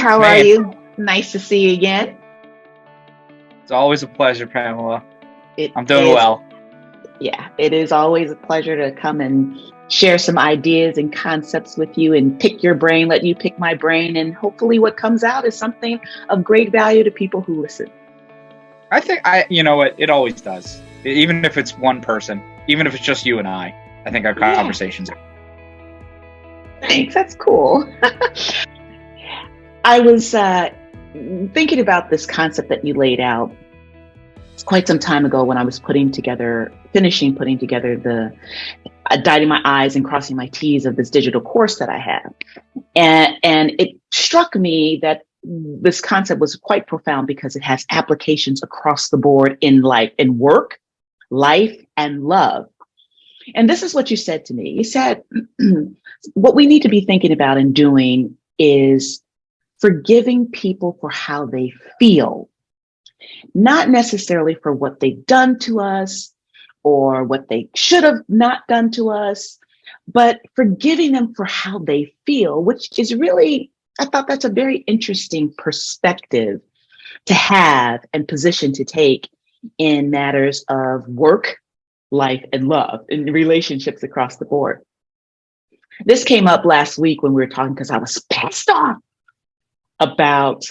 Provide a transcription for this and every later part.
how are Man, you? Nice to see you again. it's always a pleasure, Pamela. It I'm doing is, well. yeah, it is always a pleasure to come and share some ideas and concepts with you and pick your brain, let you pick my brain, and hopefully what comes out is something of great value to people who listen. You know what? It always does. Even if it's one person, even if it's just you and I think our Yeah, conversations. thanks. That's cool. I was thinking about this concept that you laid out quite some time ago when I was finishing putting together the dotting my I's and crossing my T's of this digital course that I have. And it struck me that this concept was quite profound because it has applications across the board in life, in work, life, and love. And this is what you said to me. You said, what we need to be thinking about and doing is forgiving people for how they feel, not necessarily for what they've done to us or what they should have not done to us, but forgiving them for how they feel, which is really, I thought that's a very interesting perspective to have and position to take in matters of work, life, and love in relationships across the board. This came up last week when we were talking because I was pissed off about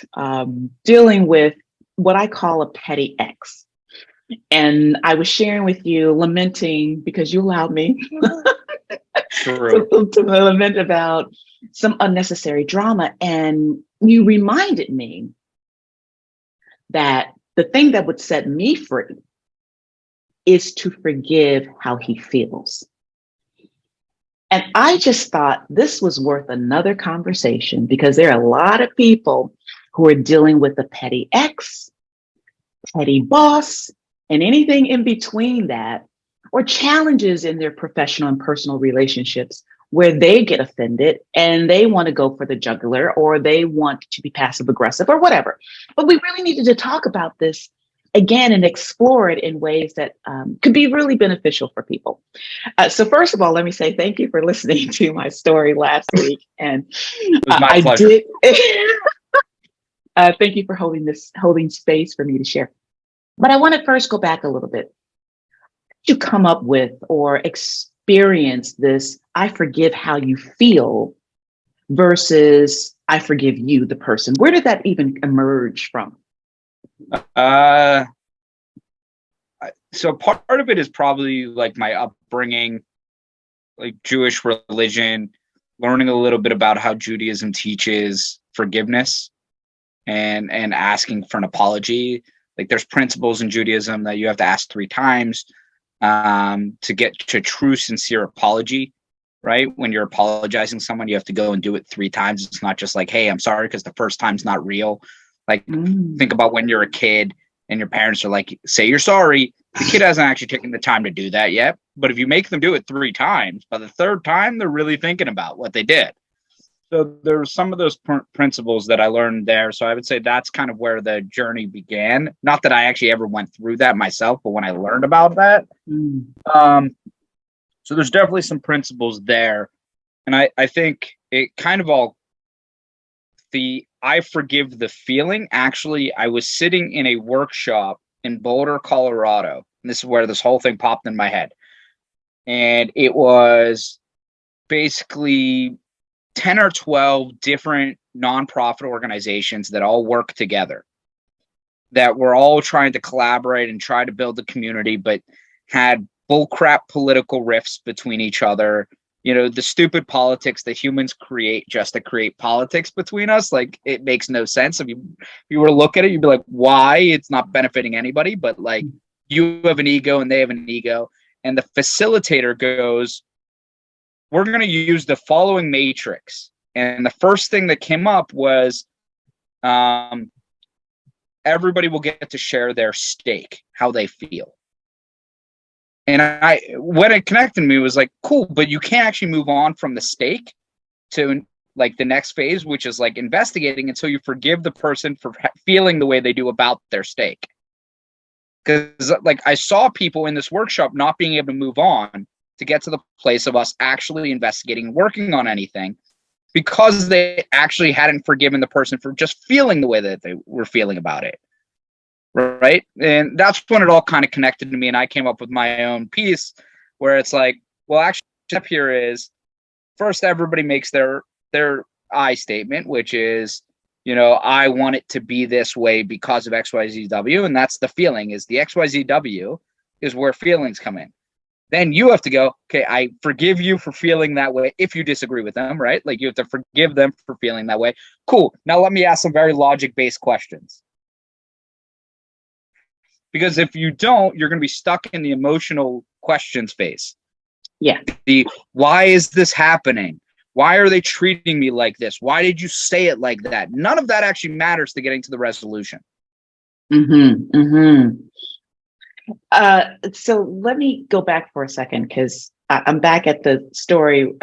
dealing with what I call a petty ex. And I was sharing with you, lamenting because you allowed me True. to lament about some unnecessary drama. And you reminded me that the thing that would set me free is to forgive how he feels. And I just thought this was worth another conversation because there are a lot of people who are dealing with a petty ex, petty boss, and anything in between that, or challenges in their professional and personal relationships where they get offended and they want to go for the jugular or they want to be passive aggressive or whatever. But we really needed to talk about this again and explore it in ways that could be really beneficial for people. So first of all, let me say thank you for listening to my story last week. And It was my I pleasure. did. Thank you for holding space for me to share. But I want to first go back a little bit. You come up with or experience this, I forgive how you feel versus I forgive you, the person. Where did that even emerge from? Uh, so part of it is probably like my upbringing, like Jewish religion, learning a little bit about how Judaism teaches forgiveness and asking for an apology. Like there's principles in Judaism that you have to ask 3 times to get to true, sincere apology, right? When you're apologizing to someone, you have to go and do it 3 times. It's not just like, hey, I'm sorry, because the first time's not real. Like, think about when you're a kid and your parents are like, say you're sorry. The kid hasn't actually taken the time to do that yet. But if you make them do it 3 times, by the third time, they're really thinking about what they did. So there's some of those principles that I learned there. So I would say that's kind of where the journey began. Not that I actually ever went through that myself, but when I learned about that. So there's definitely some principles there. And I think it kind of all, I forgive the feeling. Actually, I was sitting in a workshop in Boulder, Colorado. And this is where this whole thing popped in my head. And it was basically 10 or 12 different nonprofit organizations that all work together, that were all trying to collaborate and try to build a community, but had bullcrap political rifts between each other. You know, the stupid politics that humans create just to create politics between us. Like, it makes no sense. If you were to look at it, you'd be like, why? It's not benefiting anybody, but like, you have an ego and they have an ego. And the facilitator goes, we're going to use the following matrix. And the first thing that came up was everybody will get to share their stake, how they feel. And what it connected to me was like, cool, but you can't actually move on from the stake to like the next phase, which is like investigating until you forgive the person for feeling the way they do about their stake. Because like I saw people in this workshop not being able to move on to get to the place of us actually investigating and working on anything. because they actually hadn't forgiven the person for just feeling the way that they were feeling about it. Right. And that's when it all kind of connected to me. And I came up with my own piece where it's like, well, actually, the step here is first, everybody makes their I statement, which is, I want it to be this way because of XYZW. And that's the feeling, is the XYZW is where feelings come in. Then you have to go, okay, I forgive you for feeling that way if you disagree with them, right? Like you have to forgive them for feeling that way. Cool. Now let me ask some very logic-based questions. Because if you don't, you're going to be stuck in the emotional questions phase. Yeah. Why is this happening? Why are they treating me like this? Why did you say it like that? None of that actually matters to getting to the resolution. Mm-hmm. Mm-hmm. So let me go back for a second, because I'm back at the story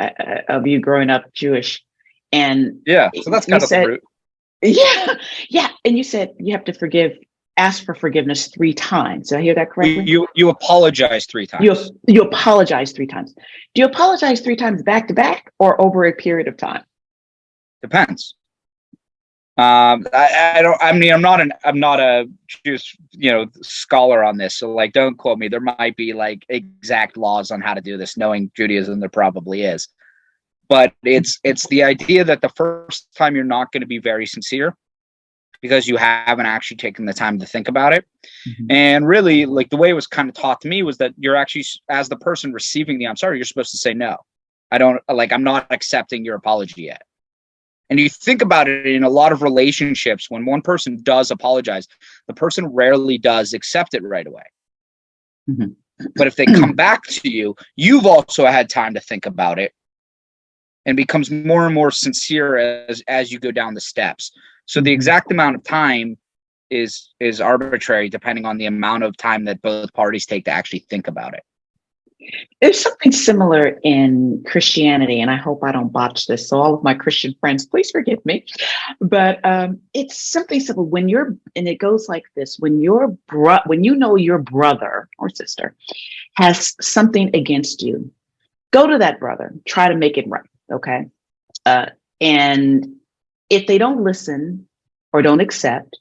of you growing up Jewish, and yeah, so that's kind of the root. Yeah, and you said you have to ask for forgiveness 3 times. Did I hear that correctly? You apologize 3 times. You apologize 3 times. Do you apologize 3 times back to back or over a period of time? Depends. I'm not a Jewish, scholar on this. So like, don't quote me. There might be like exact laws on how to do this. Knowing Judaism, there probably is. But it's the idea that the first time you're not going to be very sincere because you haven't actually taken the time to think about it. Mm-hmm. And really, like, the way it was kind of taught to me was that you're actually, as the person receiving the I'm sorry, you're supposed to say no. I'm not accepting your apology yet. And you think about it in a lot of relationships, when one person does apologize, the person rarely does accept it right away. Mm-hmm. But if they come back to you, you've also had time to think about it, and becomes more and more sincere as you go down the steps. So the exact amount of time is arbitrary, depending on the amount of time that both parties take to actually think about it. There's something similar in Christianity, and I hope I don't botch this. So all of my Christian friends, please forgive me. But it's something simple. And it goes like this: when when you know your brother or sister has something against you, go to that brother, try to make it right. Okay. And if they don't listen or don't accept,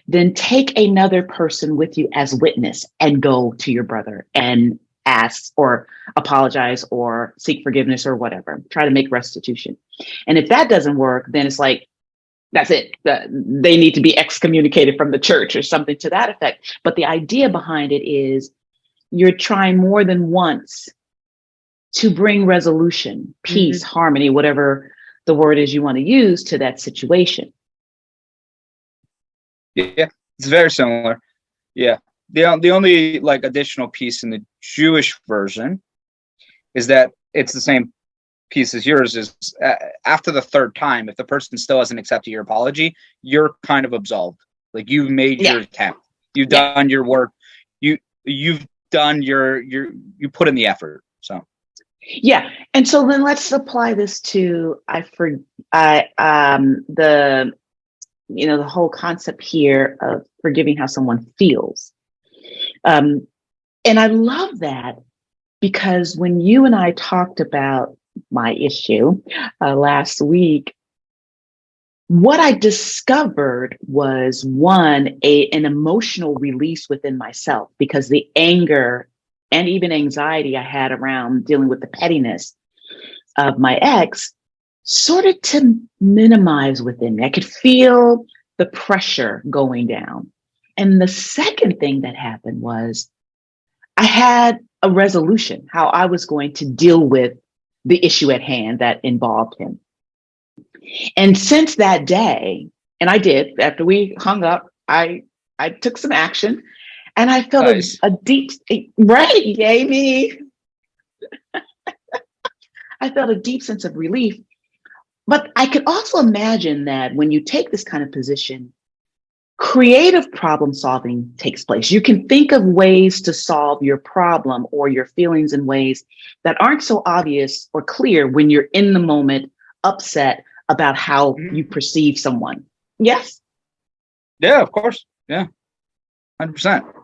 then take another person with you as witness and go to your brother and ask or apologize or seek forgiveness or whatever. Try to make restitution. And if that doesn't work, then it's like, that's it. They need to be excommunicated from the church or something to that effect. But the idea behind it is you're trying more than once to bring resolution, peace, harmony, whatever the word is you want to use to that situation. Yeah, it's very similar. Yeah. The only like additional piece in the Jewish version is that it's the same piece as yours, is after the 3rd time, if the person still hasn't accepted your apology, you're kind of absolved. Like, you've made your attempt. You've done your work. You've done you put in the effort. So yeah. And so then let's apply this to the whole concept here of forgiving how someone feels. And I love that, because when you and I talked about my issue last week, what I discovered was an emotional release within myself, because the anger and even anxiety I had around dealing with the pettiness of my ex started to minimize within me. I could feel the pressure going down. And the second thing that happened was I had a resolution, how I was going to deal with the issue at hand that involved him. And since that day, and I did, after we hung up, I took some action, and I felt a deep, right, yay me. I felt a deep sense of relief. But I could also imagine that when you take this kind of position, creative problem solving takes place. You can think of ways to solve your problem or your feelings in ways that aren't so obvious or clear when you're in the moment, upset about how you perceive someone. Yes? Yeah, of course. Yeah. 100%.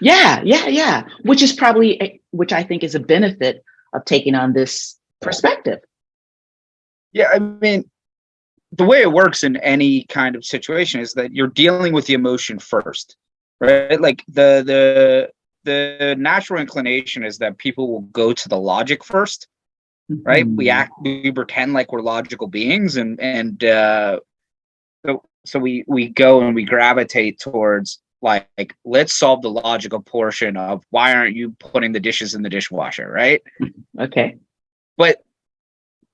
Yeah. Which I think is a benefit of taking on this perspective. Yeah, I mean, the way it works in any kind of situation is that you're dealing with the emotion first, right? Like the natural inclination is that people will go to the logic first, right? We pretend like we're logical beings, so we go and we gravitate towards like let's solve the logical portion of why aren't you putting the dishes in the dishwasher, right? Okay. But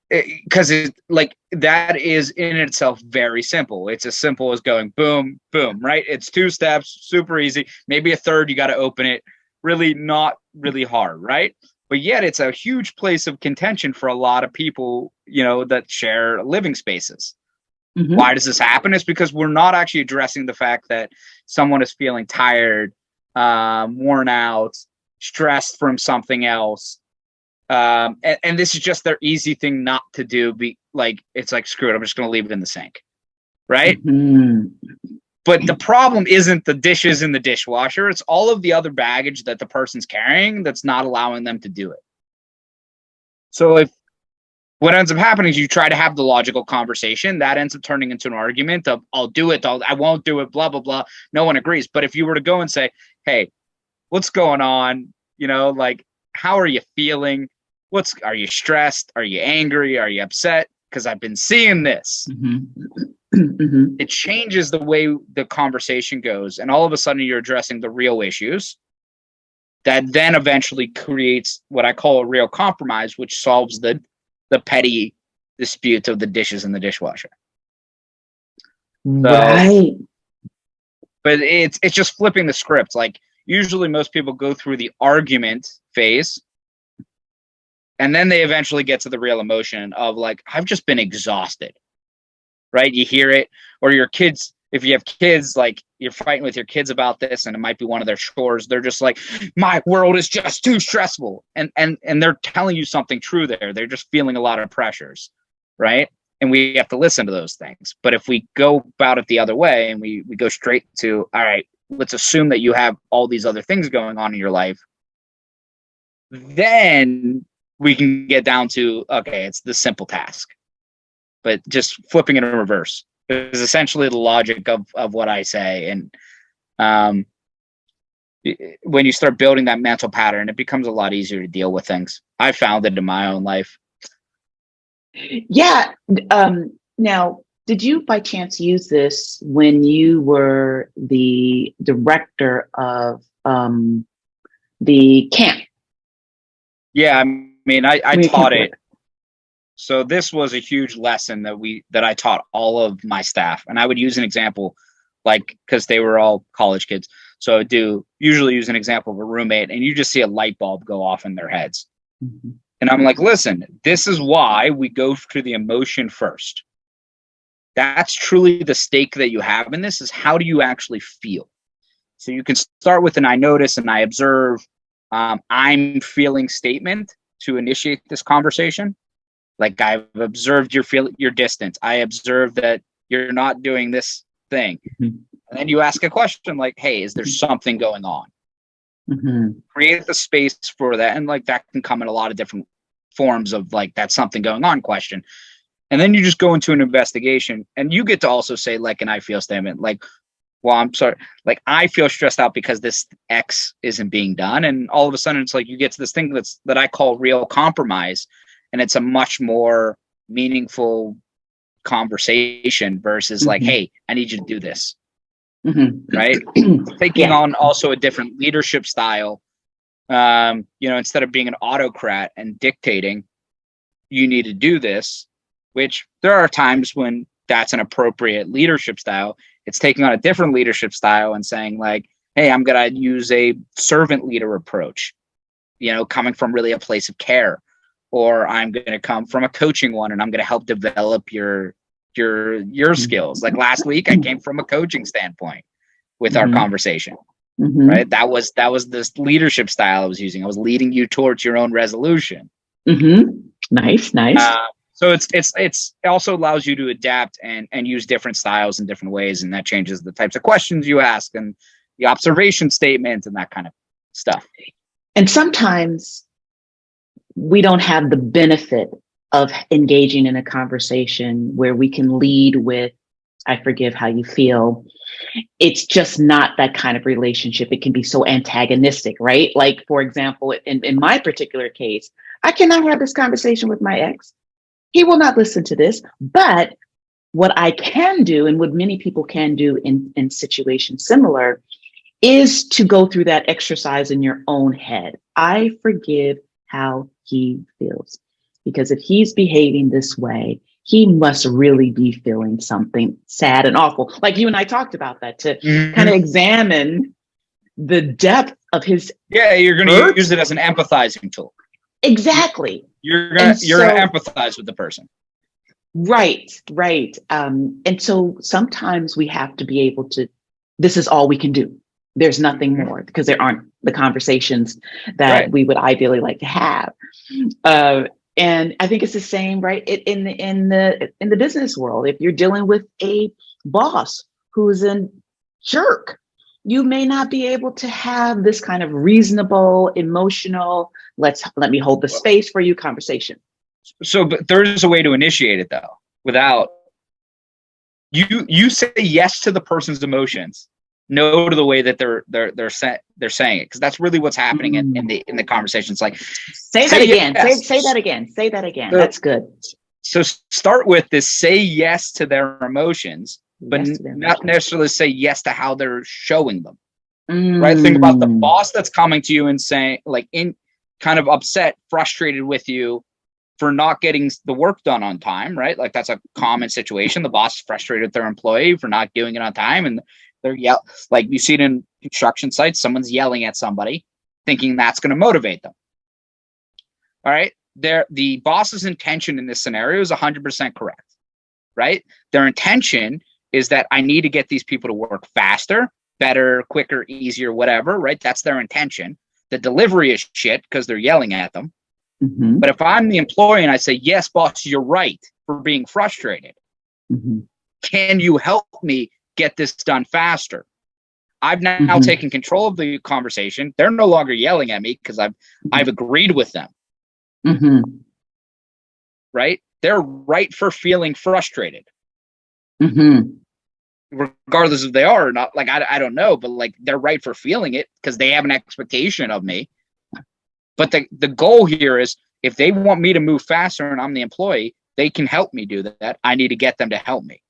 because like that is in itself very simple. It's as simple as going boom, boom, right? It's 2 steps, super easy. Maybe a third, you got to open it. Really not really hard, right? But yet it's a huge place of contention for a lot of people, that share living spaces. Why does this happen? It's because we're not actually addressing the fact that someone is feeling tired, worn out, stressed from something else. And this is just their easy thing not to do. It's like, screw it, I'm just going to leave it in the sink. Right. But the problem isn't the dishes in the dishwasher. It's all of the other baggage that the person's carrying that's not allowing them to do it. So if what ends up happening is you try to have the logical conversation, that ends up turning into an argument of I'll do it, I won't do it, blah, blah, blah. No one agrees. But if you were to go and say, hey, what's going on? Like, how are you feeling? Are you stressed? Are you angry? Are you upset? Because I've been seeing this. It changes the way the conversation goes. And all of a sudden you're addressing the real issues that then eventually creates what I call a real compromise, which solves the petty dispute of the dishes in the dishwasher. Right. But it's just flipping the script. Like usually most people go through the argument phase and then they eventually get to the real emotion of like, I've just been exhausted, right? You hear it, or your kids, if you have kids, like you're fighting with your kids about this and it might be one of their chores. They're just like, my world is just too stressful. And they're telling you something true there. They're just feeling a lot of pressures, right? And we have to listen to those things. But if we go about it the other way and we go straight to, all right, let's assume that you have all these other things going on in your life, then we can get down to, okay, it's the simple task. But just flipping it in reverse is essentially the logic of what I say. And when you start building that mental pattern, it becomes a lot easier to deal with things. I found it in my own life. Yeah. Now, did you by chance use this when you were the director of the camp? Yeah, I mean, I taught it. So this was a huge lesson that I taught all of my staff. And I would use an example, like, because they were all college kids. So I would usually use an example of a roommate, and you just see a light bulb go off in their heads. And I'm like, listen, this is why we go to the emotion first. That's truly the stake that you have in this, is how do you actually feel? So you can start with an I notice and I observe, I'm feeling statement to initiate this conversation. Like, I've observed your distance. I observed that you're not doing this thing. And then you ask a question like, hey, is there something going on? Create the space for that. And like, that can come in a lot of different forms of like, that's something going on question. And then you just go into an investigation and you get to also say like an I feel statement, like, well, I'm sorry, like I feel stressed out because this X isn't being done. And all of a sudden it's like, you get to this thing that I call real compromise. And it's a much more meaningful conversation versus like, hey, I need you to do this. Right? Taking on also a different leadership style. Instead of being an autocrat and dictating, you need to do this, which there are times when that's an appropriate leadership style. It's taking on a different leadership style and saying like, hey, I'm going to use a servant leader approach, coming from really a place of care. Or I'm going to come from a coaching one and I'm going to help develop your skills. Like last week, I came from a coaching standpoint with our conversation, right? That was this leadership style I was using. I was leading you towards your own resolution. Nice. So it also allows you to adapt and use different styles in different ways. And that changes the types of questions you ask and the observation statement and that kind of stuff. And sometimes we don't have the benefit of engaging in a conversation where we can lead with, I forgive how you feel. It's just not that kind of relationship. It can be so antagonistic, right? Like, for example, in my particular case, I cannot have this conversation with my ex. He will not listen to this. But what I can do, and what many people can do in situations similar, is to go through that exercise in your own head. I forgive how he feels. Because if he's behaving this way, he must really be feeling something sad and awful. Like you and I talked about that, to kind of examine the depth of his. Yeah, you're going to use it as an empathizing tool. Exactly. You're going to empathize with the person. Right. And so sometimes we have to be able to, this is all we can do. There's nothing more, because there aren't the conversations that we would ideally like to have. And I think it's the same, right? In the business world, if you're dealing with a boss who's a jerk, you may not be able to have this kind of reasonable, emotional, let me hold the space for you conversation. So, but there's a way to initiate it though, without you say yes to the person's emotions, no to the way that they're saying it, because that's really what's happening in the conversation. It's like, say that again. Yes. Say that again. Say that again. So, that's good. So start with this: say yes to their emotions, but not necessarily say yes to how they're showing them. Right? Think about the boss that's coming to you and saying, like, in kind of upset, frustrated with you for not getting the work done on time, right? Like, that's a common situation. The boss is frustrated with their employee for not doing it on time, and they're like, you see it in construction sites, someone's yelling at somebody thinking that's going to motivate them. All right. The boss's intention in this scenario is 100% correct, right? Their intention is that I need to get these people to work faster, better, quicker, easier, whatever, right? That's their intention. The delivery is shit because they're yelling at them. But if I'm the employee and I say, yes, boss, you're right for being frustrated. Can you help me get this done faster? I've now taken control of the conversation. They're no longer yelling at me because I've agreed with them. Right? They're right for feeling frustrated. Regardless if they are or not. Like, I don't know, but like, they're right for feeling it because they have an expectation of me. But the goal here is, if they want me to move faster and I'm the employee, they can help me do that. I need to get them to help me.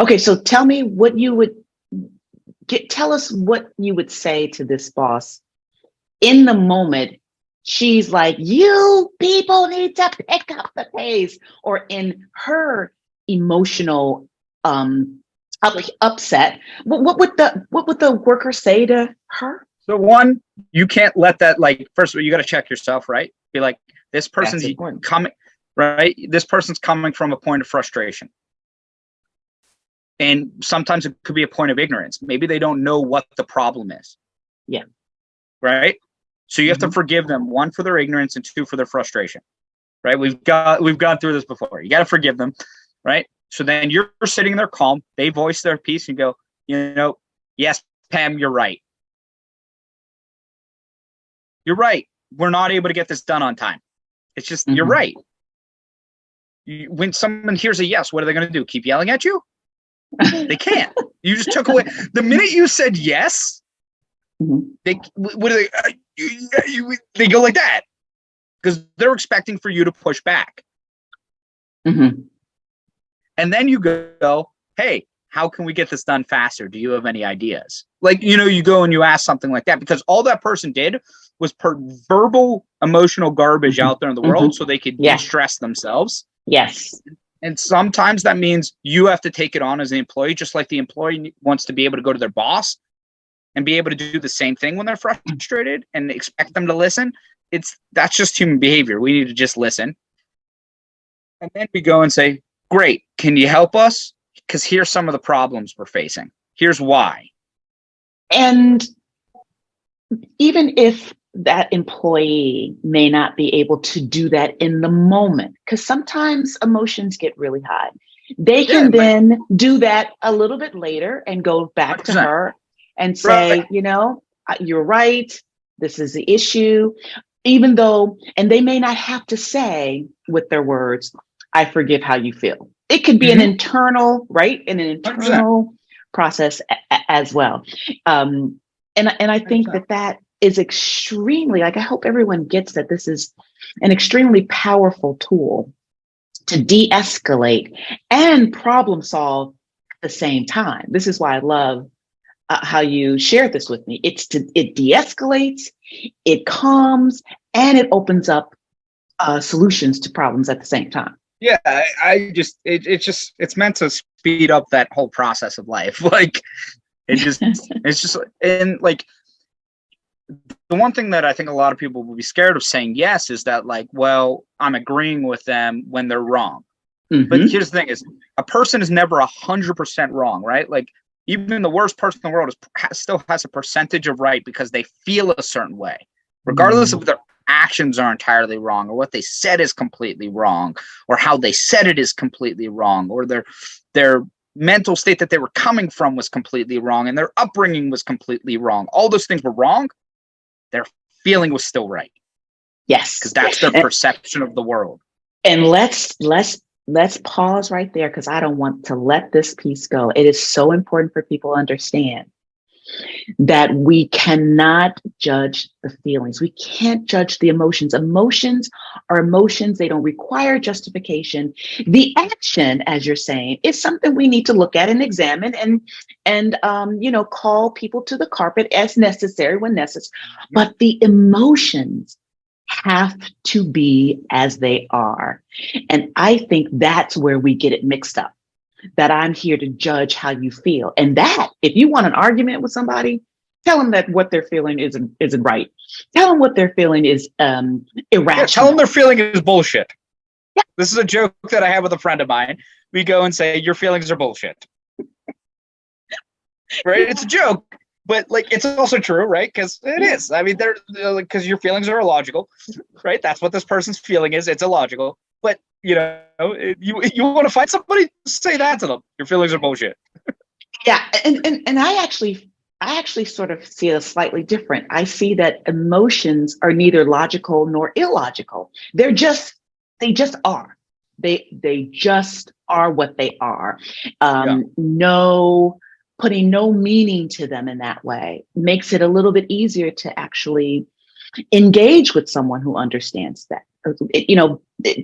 Okay, so tell me what you would tell us what you would say to this boss in the moment. She's like, you people need to pick up the pace, or in her emotional upset. What would the worker say to her? So one, you can't let that, like, first of all, you got to check yourself, right? Be like, this person's coming, right? This person's coming from a point of frustration. And sometimes it could be a point of ignorance. Maybe they don't know what the problem is. Yeah. Right? So you have to forgive them, one, for their ignorance, and two, for their frustration. Right? We've gone through this before. You got to forgive them, right? So then you're sitting there calm. They voice their piece and go, yes, Pam, you're right. You're right. We're not able to get this done on time. It's just, you're right. When someone hears a yes, what are they going to do? Keep yelling at you? They can't. You just took away. The minute you said yes, they go like that, because they're expecting for you to push back. And then you go, hey, how can we get this done faster? Do you have any ideas? Like, you go and you ask something like that, because all that person did was put verbal, emotional garbage out there in the world so they could de-stress themselves. Yes. And sometimes that means you have to take it on as an employee, just like the employee wants to be able to go to their boss and be able to do the same thing when they're frustrated and expect them to listen. That's just human behavior. We need to just listen. And then we go and say, great, can you help us? Because here's some of the problems we're facing. Here's why. And even if that employee may not be able to do that in the moment, because sometimes emotions get really high, they can then do that a little bit later and go back 100%. To her and say, you're right. This is the issue. even though, and they may not have to say with their words, I forgive how you feel. It could be an internal, right? An 100%. internal process as well. And I think 100%. that is extremely, like, I hope everyone gets that this is an extremely powerful tool to de-escalate and problem solve at the same time. This is why I love how you shared this with me. It de-escalates, it calms, and it opens up solutions to problems at the same time. Yeah, it's meant to speed up that whole process of life. Like, it's just, and like, the one thing that I think a lot of people will be scared of saying yes is that, like, well, I'm agreeing with them when they're wrong. But here's the thing: is a person is never 100% wrong, right? Like, even the worst person in the world still has a percentage of right because they feel a certain way, regardless of their actions are entirely wrong, or what they said is completely wrong, or how they said it is completely wrong, or their mental state that they were coming from was completely wrong, and their upbringing was completely wrong. All those things were wrong. Their feeling was still right. Yes, because that's their perception of the world. And let's pause right there, because I don't want to let this piece go. It is so important for people to understand that we cannot judge the feelings. We can't judge the emotions. Emotions are emotions. They don't require justification. The action, as you're saying, is something we need to look at and examine and call people to the carpet as necessary when necessary. But the emotions have to be as they are. And I think that's where we get it mixed up. That I'm here to judge how you feel. And that, if you want an argument with somebody, tell them that what they're feeling isn't right. Tell them what they're feeling is irrational. Yeah, tell them their feeling is bullshit. Yeah. This is a joke that I have with a friend of mine. We go and say, your feelings are bullshit. Right? It's a joke, but like, it's also true, right? Because it is. I mean, they're because your feelings are illogical, right? That's what this person's feeling is. It's illogical. But you want to fight somebody, say that to them. Your feelings are bullshit. Yeah, and I actually sort of see it slightly different. I see that emotions are neither logical nor illogical. They just are. They just are what they are. Putting no meaning to them in that way makes it a little bit easier to actually engage with someone who understands that.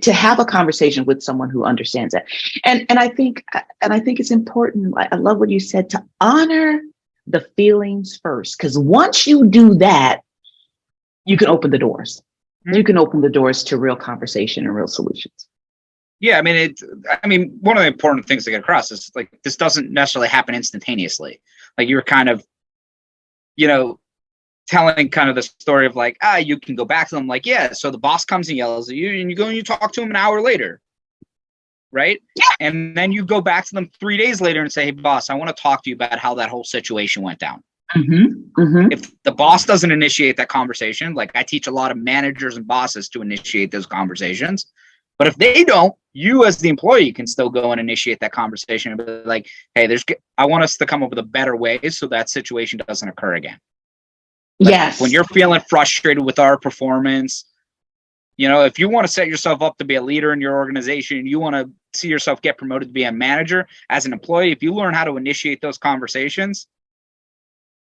To have a conversation with someone who understands that. And I think it's important. I love what you said, to honor the feelings first, because once you do that, you can open the doors. Mm-hmm. You can open the doors to real conversation and real solutions. Yeah, I mean, one of the important things to get across is, like, this doesn't necessarily happen instantaneously. Like, you were kind of, telling kind of the story of like, you can go back to them, like, yeah, so the boss comes and yells at you, and you go and you talk to him an hour later, right? Yeah. And then you go back to them 3 days later and say, hey, boss, I want to talk to you about how that whole situation went down. Mm-hmm. Mm-hmm. If the boss doesn't initiate that conversation, like, I teach a lot of managers and bosses to initiate those conversations. But if they don't, you as the employee can still go and initiate that conversation and be like, hey, I want us to come up with a better way so that situation doesn't occur again. Like, yes. When you're feeling frustrated with our performance, if you want to set yourself up to be a leader in your organization, you want to see yourself get promoted to be a manager as an employee, if you learn how to initiate those conversations,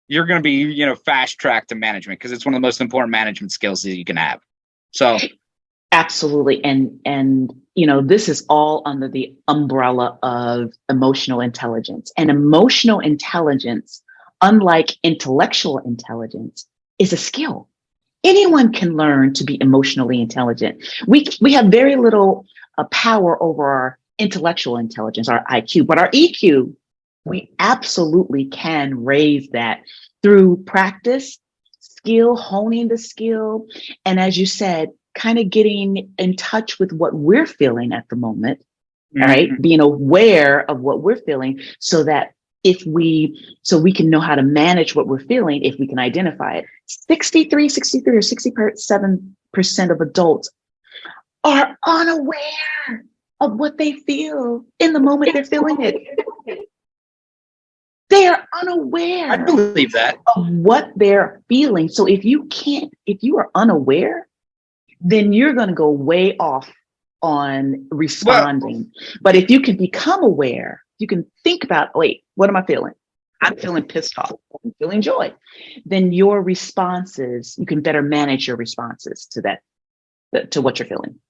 you're going to be, fast tracked to management, because it's one of the most important management skills that you can have. So absolutely. And this is all under the umbrella of emotional intelligence. And emotional intelligence, unlike intellectual intelligence, is a skill. Anyone can learn to be emotionally intelligent. We have very little power over our intellectual intelligence, our IQ, but our EQ, we absolutely can raise that through practice, skill, honing the skill. And as you said, kind of getting in touch with what we're feeling at the moment, mm-hmm. right? Being aware of what we're feeling so we can know how to manage what we're feeling if we can identify it. 63 or 67% of adults are unaware of what they feel in the moment they're feeling it. They are unaware. I believe that. Of what they're feeling. So if you are unaware, then you're going to go way off on Well, responding. But if you can become aware, you can think about, wait, what am I feeling? I'm feeling pissed off. I'm feeling joy. Then your responses, you can better manage your responses to that, to what you're feeling.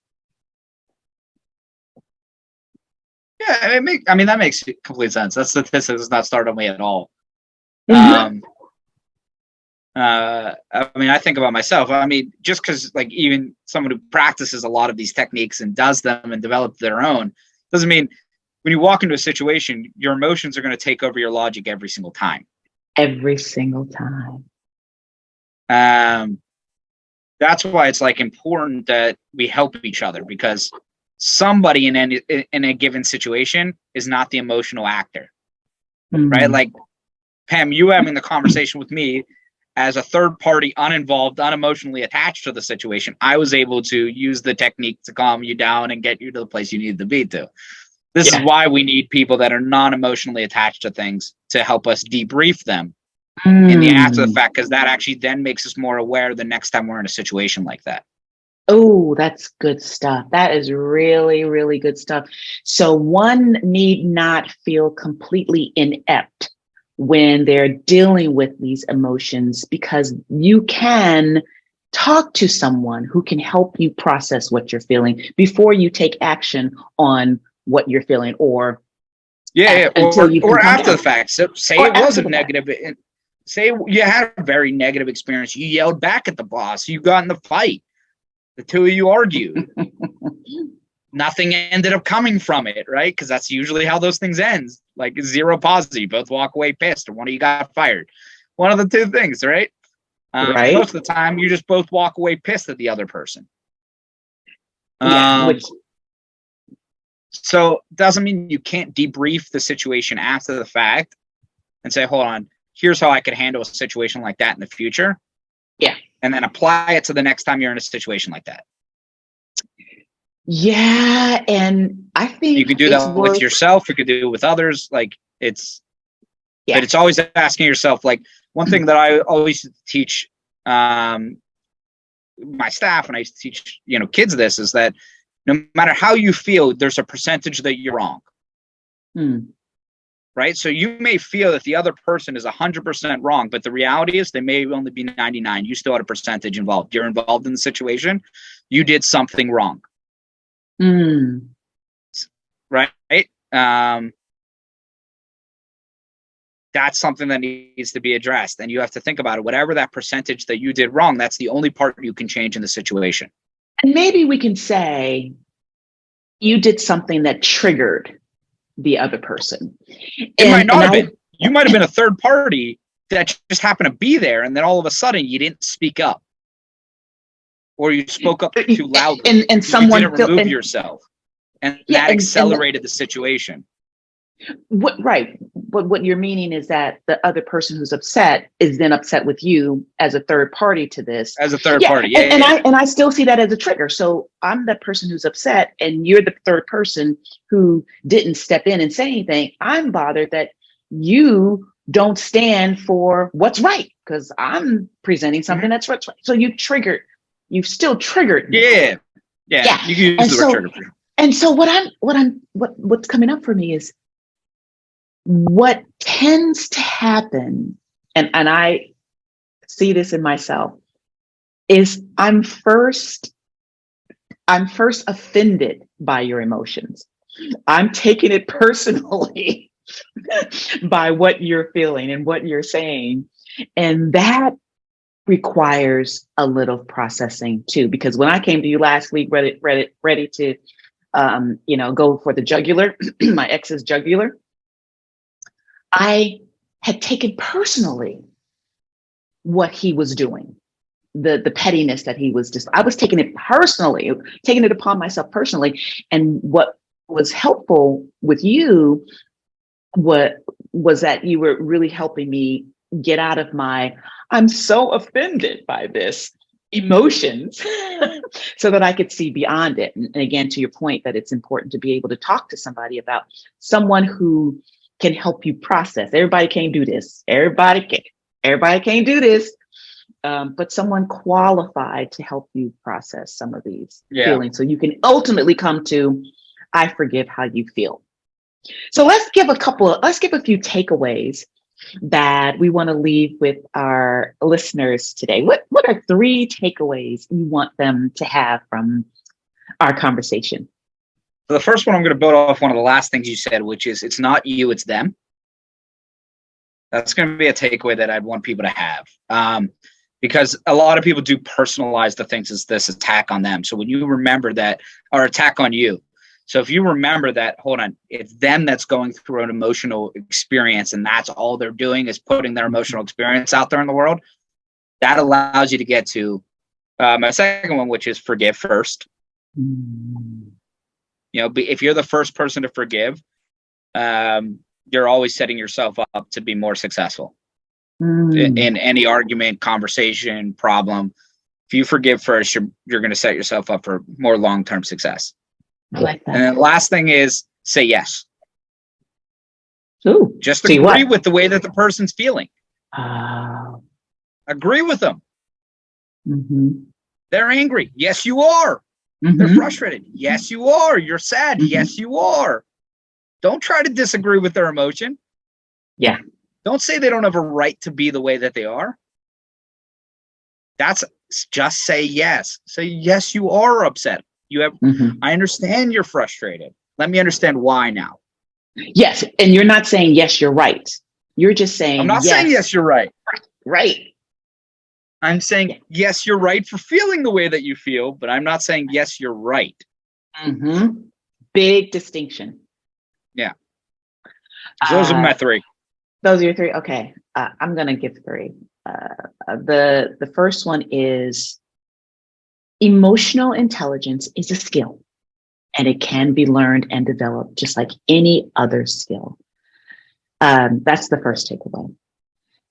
yeah, I mean, that makes complete sense. That statistic does not start on me at all. Mm-hmm. I mean, I think about myself. I mean, just because like even someone who practices a lot of these techniques and does them and develops their own doesn't mean when you walk into a situation, your emotions are going to take over your logic every single time. Every single time. That's why it's like important that we help each other, because somebody in a given situation is not the emotional actor, right? Like Pam, you having the conversation with me as a third party, uninvolved, unemotionally attached to the situation, I was able to use the technique to calm you down and get you to the place you needed to be to. This is why we need people that are non-emotionally attached to things to help us debrief them in the after the fact, because that actually then makes us more aware the next time we're in a situation like that. Oh, that's good stuff. That is really, really good stuff. So one need not feel completely inept when they're dealing with these emotions, because you can talk to someone who can help you process what you're feeling before you take action on what you're feeling, or until you or can calm after down. the fact. So say Or it was a after the fact. negative. Say you had a very negative experience. You yelled back at the boss. You got in the fight. The two of you argued. Nothing ended up coming from it, right? Because that's usually how those things end. Like zero positive. You both walk away pissed, or one of you got fired. One of the two things, right? Right? Most of the time, you just both walk away pissed at the other person. Yeah. Which, So it doesn't mean you can't debrief the situation after the fact and say, hold on, here's how I could handle a situation like that in the future. yeah. And then apply it to the next time you're in a situation like that. Yeah. And I think You could do that with yourself. You could do it with others. Like but it's always asking yourself, like one thing that I always teach my staff, and I used to teach, kids this, is that no matter how you feel, there's a percentage that you're wrong. Right? So you may feel that the other person is 100% wrong, but the reality is they may only be 99. You still had a percentage involved. You're involved in the situation. You did something wrong. Right? That's something that needs to be addressed. And you have to think about it. Whatever that percentage that you did wrong, that's the only part you can change in the situation. And maybe we can say you did something that triggered the other person. It might not have been. You might have been a third party that just happened to be there, and then all of a sudden you didn't speak up, or you spoke up too loudly, and someone you didn't remove yourself, and that accelerated the situation. Right. But what you're meaning is that the other person who's upset is then upset with you as a third party to this. As a third party. I still see that as a trigger. So I'm the person who's upset and you're the third person who didn't step in and say anything. I'm bothered that you don't stand for what's right because I'm presenting something that's right. So you've still triggered me. Yeah. You can use the word trigger. And so what's coming up for me is what tends to happen, and I see this in myself, is I'm first offended by your emotions. I'm taking it personally by what you're feeling and what you're saying. And that requires a little processing too, because when I came to you last week, ready to go for the jugular, my ex's jugular, I had taken personally what he was doing, the pettiness that he was I was taking it personally, taking it upon myself personally. And what was helpful with you was that you were really helping me get out of my, I'm so offended by this emotions so that I could see beyond it. And again, to your point that it's important to be able to talk to somebody about someone who can help you process. Everybody can't do this. Everybody can't do this. but someone qualified to help you process some of these Yeah. feelings, so you can ultimately come to, I forgive how you feel. So let's give a few takeaways that we want to leave with our listeners today. What are 3 takeaways you want them to have from our conversation? So the first one, I'm going to build off one of the last things you said, which is it's not you, it's them. That's going to be a takeaway that I'd want people to have. Because a lot of people do personalize the things as this attack on them. So when you remember that, or attack on you. So if you remember that, hold on, it's them that's going through an emotional experience, and that's all they're doing is putting their emotional experience out there in the world, that allows you to get to my second one, which is forgive first. You know, if you're the first person to forgive, you're always setting yourself up to be more successful in any argument, conversation, problem. If you forgive first, you're going to set yourself up for more long-term success. I like that. And then the last thing is say yes. Ooh, just agree with the way that the person's feeling. Agree with them. They're angry. Yes, you are. They're frustrated. Yes, you are. You're sad. Yes, you are. Don't try to disagree with their emotion. Yeah. Don't say they don't have a right to be the way that they are. Just say yes. Say, yes, you are upset. You have, I understand you're frustrated. Let me understand why now. Yes. And you're not saying, yes, you're right. You're just saying, I'm not saying, yes, you're right. Right. I'm saying, yes, you're right for feeling the way that you feel, but I'm not saying, yes, you're right. Big distinction. Yeah. So those are my 3. Those are your 3. Okay. I'm going to give 3. The first one is emotional intelligence is a skill, and it can be learned and developed just like any other skill. That's the first takeaway.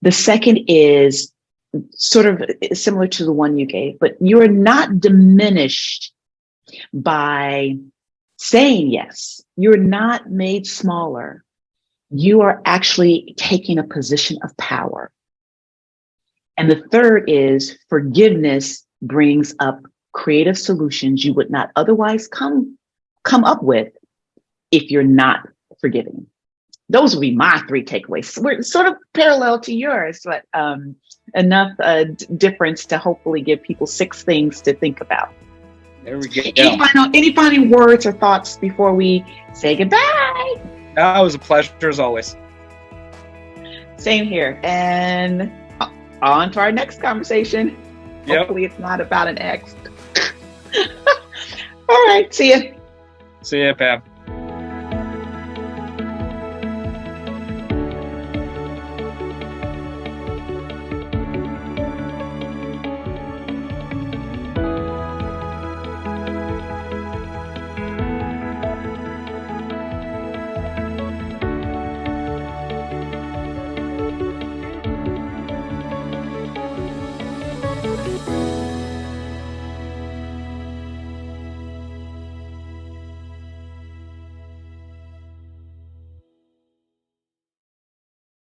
The second is sort of similar to the one you gave, but you are not diminished by saying yes. You're not made smaller. You are actually taking a position of power. And the third is forgiveness brings up creative solutions you would not otherwise come up with if you're not forgiving. Those would be my 3 takeaways. We're sort of parallel to yours, but enough difference to hopefully give people 6 things to think about. There we go. Any final words or thoughts before we say goodbye? It was a pleasure as always. Same here. And on to our next conversation. Yep. Hopefully it's not about an ex. All right. See ya. See ya, Pam.